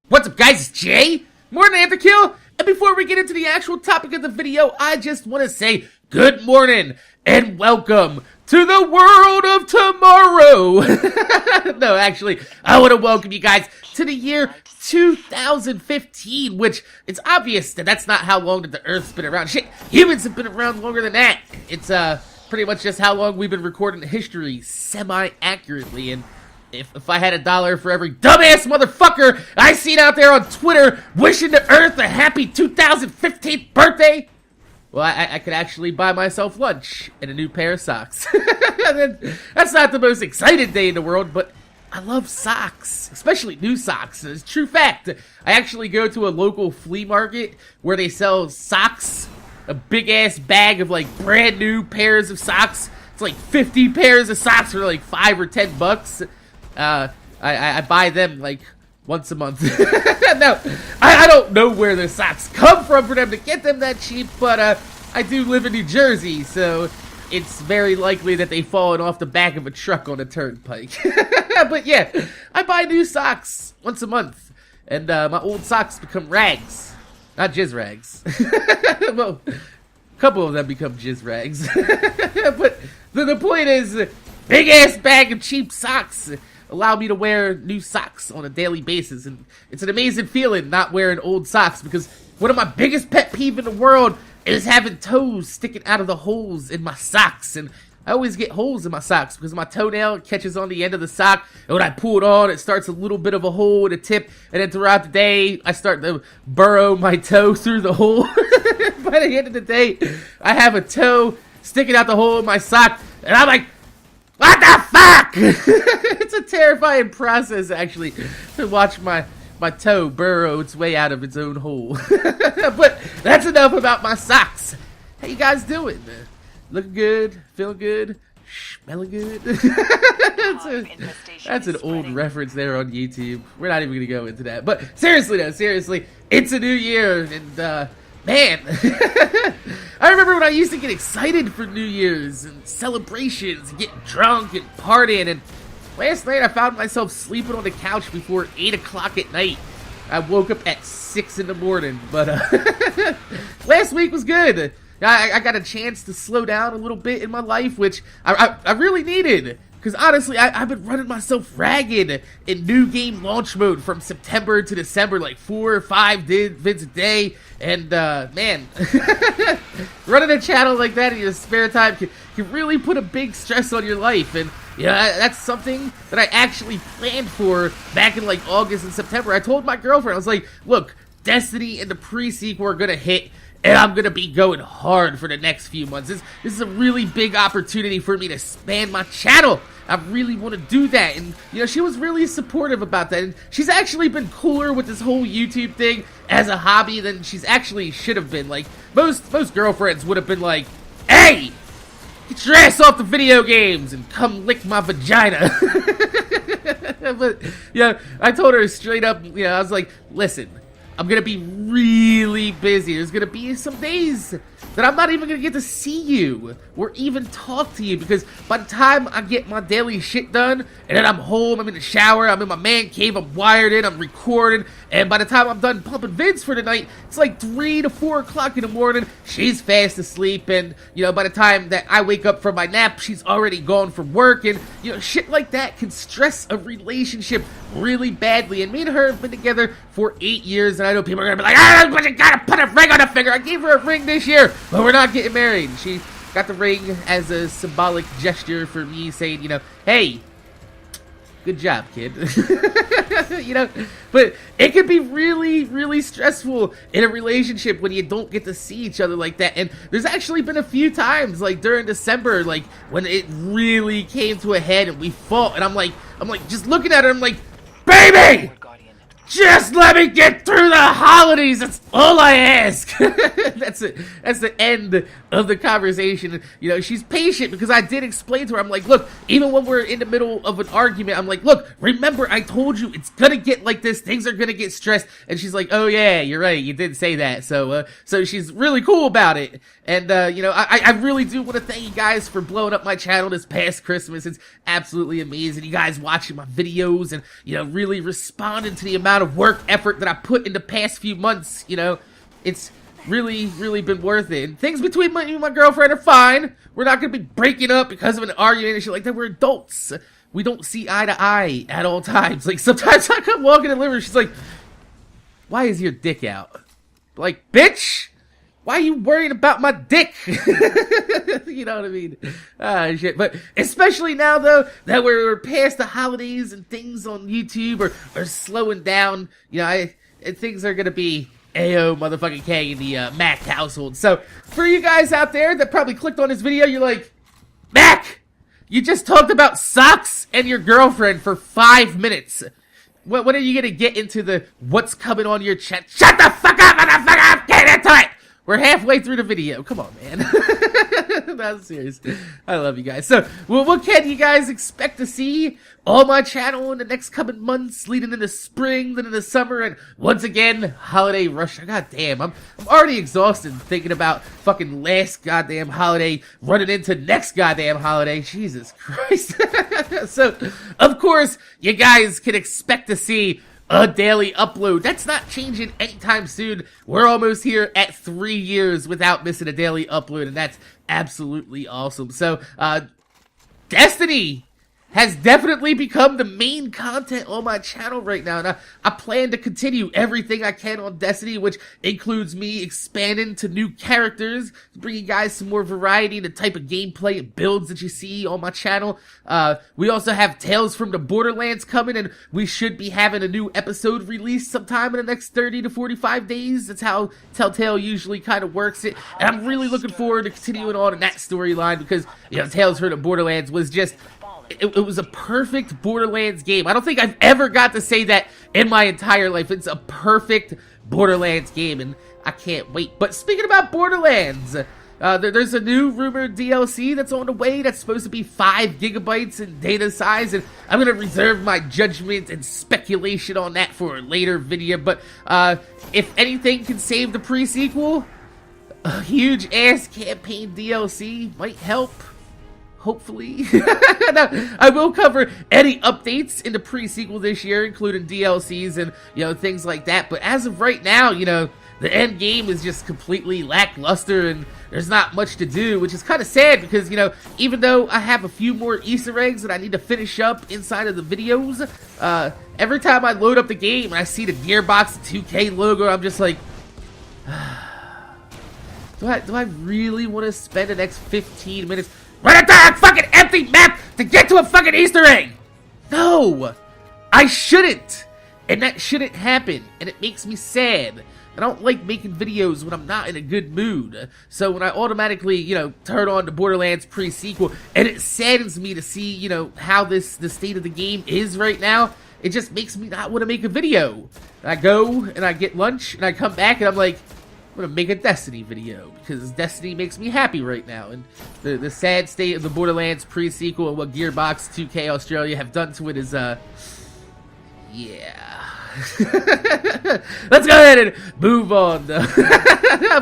What's up, guys? It's Jay, MorninAfterKill, and before we get into the actual topic of the video, I just want to say good morning and welcome to the world of tomorrow. No, actually, I want to welcome you guys to the year 2015, which it's obvious that that's not how long that the Earth's been around. Shit, humans have been around longer than that. It's pretty much just how long we've been recording history semi-accurately, and if I had $1 for every dumbass motherfucker I seen out there on Twitter wishing the Earth a happy 2015th birthday, well, I could actually buy myself lunch and a new pair of socks. That's not the most exciting day in the world, but I love socks, especially new socks. It's a true fact. I actually go to a local flea market where they sell socks, a big-ass bag of, like, brand new pairs of socks. It's like 50 pairs of socks for, like, $5 or $10. I buy them like once a month. No, I don't know where the socks come from for them to get them that cheap, but I do live in New Jersey, so it's very likely that they've fallen off the back of a truck on a turnpike. But yeah, I buy new socks once a month, and my old socks become rags, not jizz rags. Well, a couple of them become jizz rags. But the point is, big ass bag of cheap socks allow me to wear new socks on a daily basis, and it's an amazing feeling not wearing old socks, because one of my biggest pet peeves in the world is having toes sticking out of the holes in my socks, and I always get holes in my socks because my toenail catches on the end of the sock, and when I pull it on, it starts a little bit of a hole in the tip, and then throughout the day, I start to burrow my toe through the hole. By the end of the day, I have a toe sticking out the hole in my sock, and I'm like, what the fuck? It's a terrifying process, actually, to watch my toe burrow its way out of its own hole. But that's enough about my socks. How you guys doing? Looking good? Feeling good? Smelling good? That's an old reference there on YouTube. We're not even going to go into that. But seriously, though, seriously, it's a new year, and, man, I remember when I used to get excited for New Year's and celebrations and get drunk and partying, and last night I found myself sleeping on the couch before 8 o'clock at night. I woke up at 6 in the morning, but last week was good. I got a chance to slow down a little bit in my life, which I really needed. Because honestly, I've been running myself ragged in new game launch mode from September to December, like 4 or 5 vids a day. And, man, running a channel like that in your spare time can really put a big stress on your life. And, you know, that's something that I actually planned for back in, like, August and September. I told my girlfriend, I was like, look, Destiny and the pre-sequel are going to hit, and I'm going to be going hard for the next few months. This is a really big opportunity for me to expand my channel. I really want to do that, and, you know, she was really supportive about that, and she's actually been cooler with this whole YouTube thing as a hobby than she's actually should have been. Like, most girlfriends would have been like, hey, get your ass off the video games and come lick my vagina. But, yeah, I told her straight up, you know, I was like, listen, I'm going to be really busy. There's going to be some days that I'm not even going to get to see you or even talk to you, because by the time I get my daily shit done and then I'm home, I'm in the shower, I'm in my man cave, I'm wired in, I'm recording, and by the time I'm done pumping vids for the night, it's like 3 to 4 o'clock in the morning. She's fast asleep, and, you know, by the time that I wake up from my nap, she's already gone from work, and, you know, shit like that can stress a relationship really badly. And me and her have been together for 8 years, and I know people are gonna be like, but you gotta put a ring on the finger. I gave her a ring this year, but we're not getting married. She got the ring as a symbolic gesture for me saying, you know, hey, good job, kid. You know, but it can be really, really stressful in a relationship when you don't get to see each other like that. And there's actually been a few times, like during December, like when it really came to a head and we fought, and I'm like just looking at her, I'm like, baby, just let me get through the holidays. That's all I ask. That's it. That's the end of the conversation. You know, she's patient because I did explain to her. I'm like, look, even when we're in the middle of an argument, I'm like, look, remember I told you it's gonna get like this. Things are gonna get stressed. And she's like, oh yeah, you're right. You did say that. So she's really cool about it. And, you know, I really do want to thank you guys for blowing up my channel this past Christmas. It's absolutely amazing. You guys watching my videos and, you know, really responding to the amount amount of work, effort that I put in the past few months, you know, it's really, really been worth it. And things between me and my girlfriend are fine. We're not going to be breaking up because of an argument and shit like that. We're adults. We don't see eye to eye at all times. Like, sometimes I come walking in the living room, she's like, why is your dick out? Like, bitch, why are you worrying about my dick? You know what I mean? Shit. But especially now, though, that we're past the holidays and things on YouTube are slowing down, you know, things are going to be Ayo motherfucking K in the Mac household. So, for you guys out there that probably clicked on this video, you're like, Mac, you just talked about socks and your girlfriend for 5 minutes. When are you going to get into the what's coming on your chat? Shut the fuck up, motherfucker! Get into it! We're halfway through the video. Come on, man. I'm serious. I love you guys. So, what can you guys expect to see on my channel in the next coming months, leading into spring, then into summer, and once again, holiday rush? God damn, I'm already exhausted thinking about fucking last goddamn holiday, running into next goddamn holiday. Jesus Christ. So, of course, you guys can expect to see a daily upload. That's not changing anytime soon. We're almost here at 3 years without missing a daily upload, and that's absolutely awesome. So, Destiny has definitely become the main content on my channel right now, and I plan to continue everything I can on Destiny, which includes me expanding to new characters, to bring you guys some more variety in the type of gameplay and builds that you see on my channel. We also have Tales from the Borderlands coming, and we should be having a new episode released sometime in the next 30 to 45 days. That's how Telltale usually kind of works it, and I'm really looking forward to continuing on in that storyline because, you know, Tales from the Borderlands was just... It was a perfect Borderlands game. I don't think I've ever got to say that in my entire life. It's a perfect Borderlands game, and I can't wait. But speaking about Borderlands, there's a new rumored DLC that's on the way that's supposed to be 5 gigabytes in data size, and I'm going to reserve my judgment and speculation on that for a later video. But if anything can save the pre-sequel, a huge-ass campaign DLC might help. Hopefully. Now, I will cover any updates in the pre-sequel this year, including DLCs and, you know, things like that. But as of right now, you know, the end game is just completely lackluster and there's not much to do, which is kind of sad because, you know, even though I have a few more Easter eggs that I need to finish up inside of the videos, every time I load up the game and I see the Gearbox 2K logo, I'm just like, do I really want to spend the next 15 minutes right at that fucking empty map to get to a fucking Easter egg? No! I shouldn't! And that shouldn't happen, and it makes me sad. I don't like making videos when I'm not in a good mood. So when I automatically, you know, turn on the Borderlands pre-sequel, and it saddens me to see, you know, how the state of the game is right now, it just makes me not want to make a video. And I go, and I get lunch, and I come back, and I'm like, I'm gonna make a Destiny video because Destiny makes me happy right now, and the sad state of the Borderlands pre-sequel and what Gearbox 2K Australia have done to it is yeah. Let's go ahead and move on though.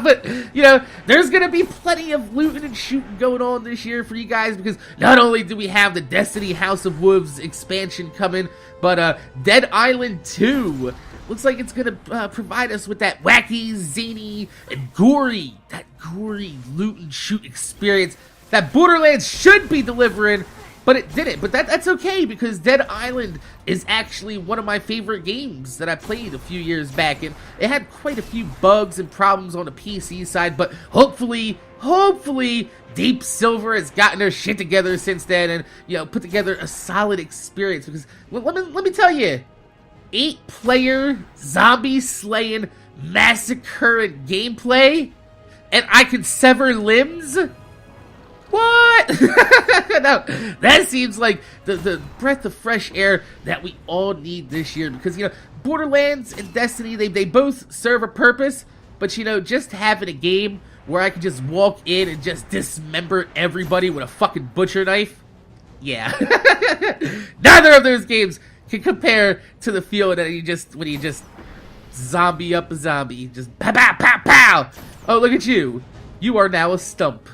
But you know, there's gonna be plenty of looting and shooting going on this year for you guys because not only do we have the Destiny House of Wolves expansion coming, but Dead Island 2 looks like it's gonna provide us with that wacky, zany, and gory loot and shoot experience that Borderlands should be delivering, but it didn't. But that's okay because Dead Island is actually one of my favorite games that I played a few years back, and it had quite a few bugs and problems on the PC side, but hopefully Deep Silver has gotten their shit together since then and, you know, put together a solid experience because let me tell you, 8-player zombie slaying massacre gameplay, and I can sever limbs? What? No, that seems like the breath of fresh air that we all need this year because, you know, Borderlands and Destiny, they both serve a purpose, but, you know, just having a game where I can just walk in and just dismember everybody with a fucking butcher knife, yeah. Neither of those games can compare to the feeling that when you just zombie up a zombie, just pow pow pow pow. Oh, look at you you are now a stump.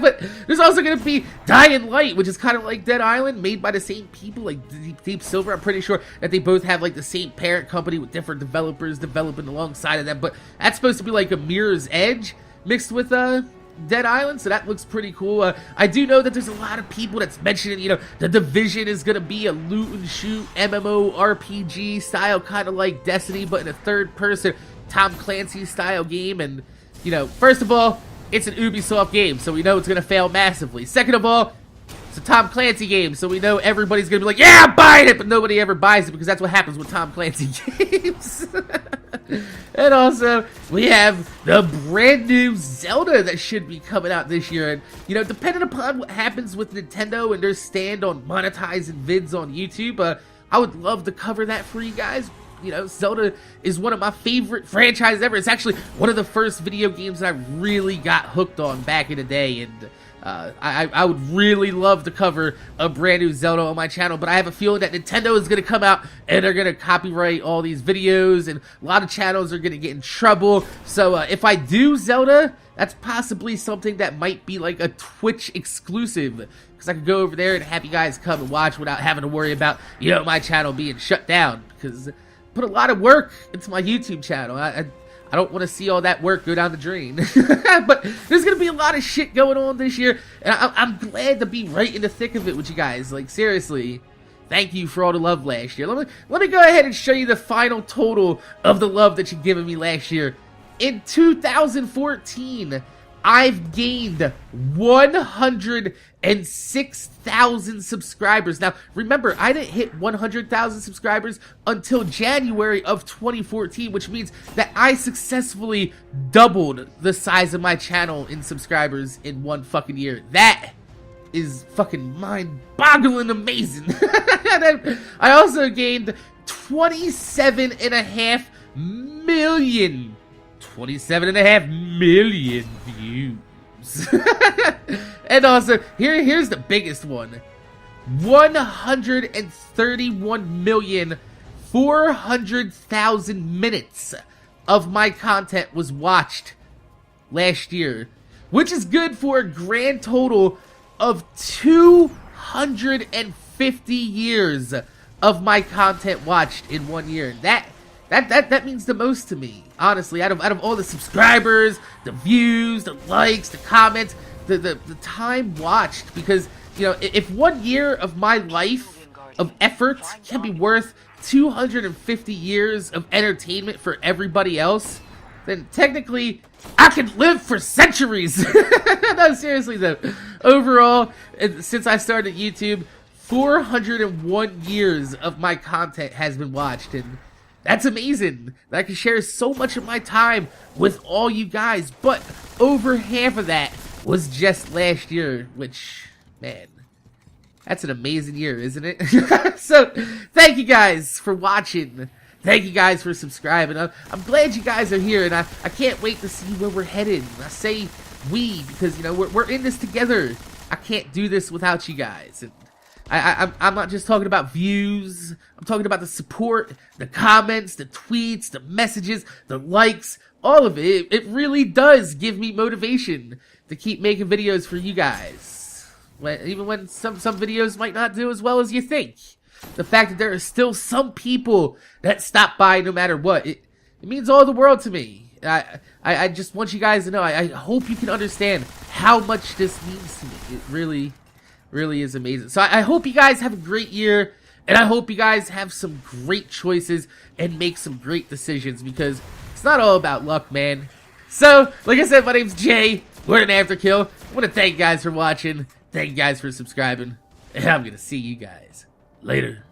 But there's also going to be Dying Light, which is kind of like Dead Island, made by the same people, like Deep Silver. I'm pretty sure that they both have like the same parent company with different developers developing alongside of them. But that's supposed to be like a Mirror's Edge mixed with Dead Island, so that looks pretty cool. I do know that there's a lot of people that's mentioning, you know, The Division is going to be a loot and shoot MMORPG style, kind of like Destiny, but in a third person Tom Clancy style game. And, you know, first of all, it's an Ubisoft game, so we know it's going to fail massively. Second of all, it's a Tom Clancy game, so we know everybody's going to be like, yeah, I'm buying it, but nobody ever buys it because that's what happens with Tom Clancy games. And also, we have the brand new Zelda that should be coming out this year. And, you know, depending upon what happens with Nintendo and their stand on monetizing vids on YouTube, I would love to cover that for you guys. You know, Zelda is one of my favorite franchises ever. It's actually one of the first video games that I really got hooked on back in the day, and I would really love to cover a brand new Zelda on my channel, but I have a feeling that Nintendo is going to come out and they're going to copyright all these videos, and a lot of channels are going to get in trouble. So if I do Zelda, that's possibly something that might be like a Twitch exclusive, because I could go over there and have you guys come and watch without having to worry about, you know, my channel being shut down, because put a lot of work into my YouTube channel. I don't want to see all that work go down the drain. But there's going to be a lot of shit going on this year, and I'm glad to be right in the thick of it with you guys. Like, seriously, thank you for all the love last year. Let me go ahead and show you the final total of the love that you've given me last year. In 2014, I've gained 106,000 subscribers. Now, remember, I didn't hit 100,000 subscribers until January of 2014, which means that I successfully doubled the size of my channel in subscribers in one fucking year. That is fucking mind-boggling amazing. I also gained 27.5 million. 27.5 million views. And also, here's the biggest one. 131,400,000 minutes of my content was watched last year, which is good for a grand total of 250 years of my content watched in 1 year. That means the most to me, honestly. Out of all the subscribers, the views, the likes, the comments, the time watched, because, you know, if 1 year of my life of effort can be worth 250 years of entertainment for everybody else, then technically I can live for centuries. No, seriously though. Overall, since I started YouTube, 401 years of my content has been watched, and that's amazing that I can share so much of my time with all you guys, but over half of that was just last year, which, man, that's an amazing year, isn't it? So, thank you guys for watching. Thank you guys for subscribing. I'm glad you guys are here, and I can't wait to see where we're headed. I say we because, you know, we're in this together. I can't do this without you guys. And I'm not just talking about views. I'm talking about the support, the comments, the tweets, the messages, the likes, all of it. It really does give me motivation to keep making videos for you guys. Even when some videos might not do as well as you think. The fact that there are still some people that stop by no matter what, it means all the world to me. I just want you guys to know, I hope you can understand how much this means to me. It really is amazing. So I hope you guys have a great year, and I hope you guys have some great choices and make some great decisions, because it's not all about luck, man. So, like I said, my name's Jay. We're an Afterkill. I want to thank you guys for watching. Thank you guys for subscribing. And I'm going to see you guys later.